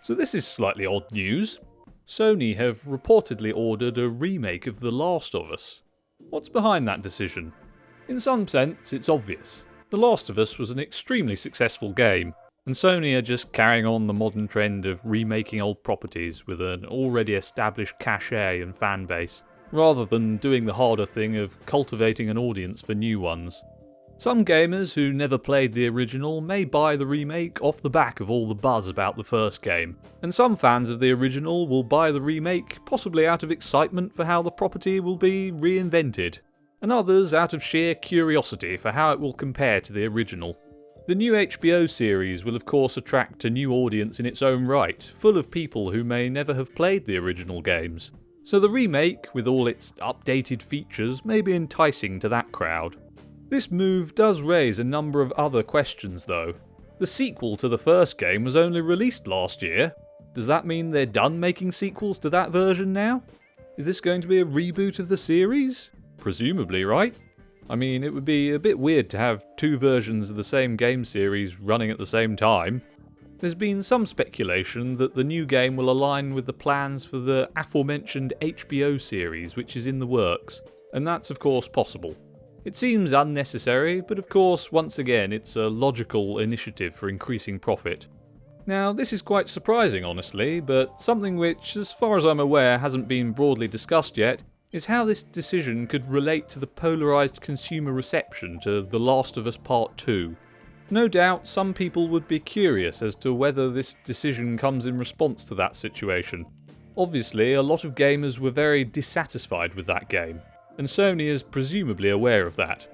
So this is slightly odd news. Sony have reportedly ordered a remake of The Last of Us. What's behind that decision? In some sense, it's obvious. The Last of Us was an extremely successful game, and Sony are just carrying on the modern trend of remaking old properties with an already established cachet and fan base, rather than doing the harder thing of cultivating an audience for new ones. Some gamers who never played the original may buy the remake off the back of all the buzz about the first game, and some fans of the original will buy the remake possibly out of excitement for how the property will be reinvented, and others out of sheer curiosity for how it will compare to the original. The new HBO series will of course attract a new audience in its own right, full of people who may never have played the original games, so the remake, with all its updated features, may be enticing to that crowd. This move does raise a number of other questions though. The sequel to the first game was only released last year. Does that mean they're done making sequels to that version now? Is this going to be a reboot of the series? Presumably, right? I mean, it would be a bit weird to have two versions of the same game series running at the same time. There's been some speculation that the new game will align with the plans for the aforementioned HBO series which is in the works, and that's of course possible. It seems unnecessary, but of course, once again, it's a logical initiative for increasing profit. Now, this is quite surprising, honestly, but something which, as far as I'm aware, hasn't been broadly discussed yet, is how this decision could relate to the polarised consumer reception to The Last of Us Part 2. No doubt, some people would be curious as to whether this decision comes in response to that situation. Obviously, a lot of gamers were very dissatisfied with that game, and Sony is presumably aware of that.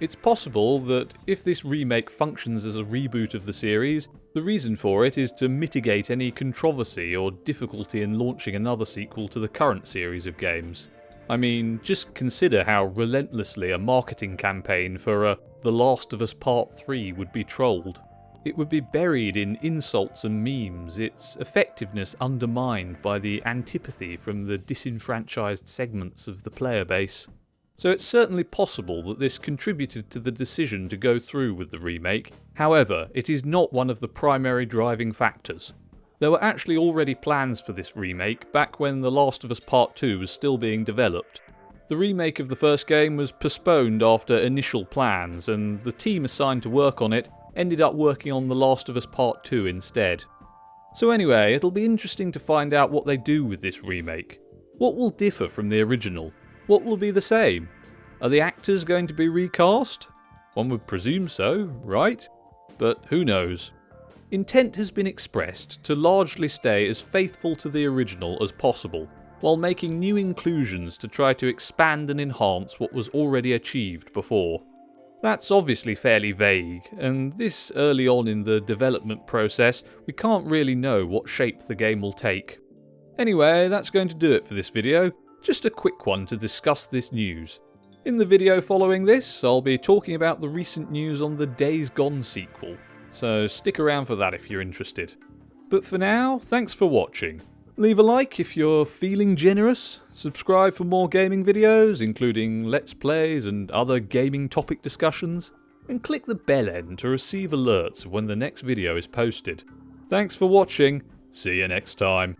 It's possible that if this remake functions as a reboot of the series, the reason for it is to mitigate any controversy or difficulty in launching another sequel to the current series of games. I mean, just consider how relentlessly a marketing campaign for The Last of Us Part 3 would be trolled. It would be buried in insults and memes, its effectiveness undermined by the antipathy from the disenfranchised segments of the player base. So it's certainly possible that this contributed to the decision to go through with the remake. However, it is not one of the primary driving factors. There were actually already plans for this remake back when The Last of Us Part 2 was still being developed. The remake of the first game was postponed after initial plans, and the team assigned to work on it ended up working on The Last of Us Part 2 instead. So anyway, it'll be interesting to find out what they do with this remake. What will differ from the original? What will be the same? Are the actors going to be recast? One would presume so, right? But who knows? Intent has been expressed to largely stay as faithful to the original as possible, while making new inclusions to try to expand and enhance what was already achieved before. That's obviously fairly vague, and this early on in the development process, we can't really know what shape the game will take. Anyway, that's going to do it for this video. Just a quick one to discuss this news. In the video following this, I'll be talking about the recent news on the Days Gone sequel, so stick around for that if you're interested. But for now, thanks for watching. Leave a like if you're feeling generous, subscribe for more gaming videos, including Let's Plays and other gaming topic discussions, and click the bell end to receive alerts when the next video is posted. Thanks for watching, see you next time.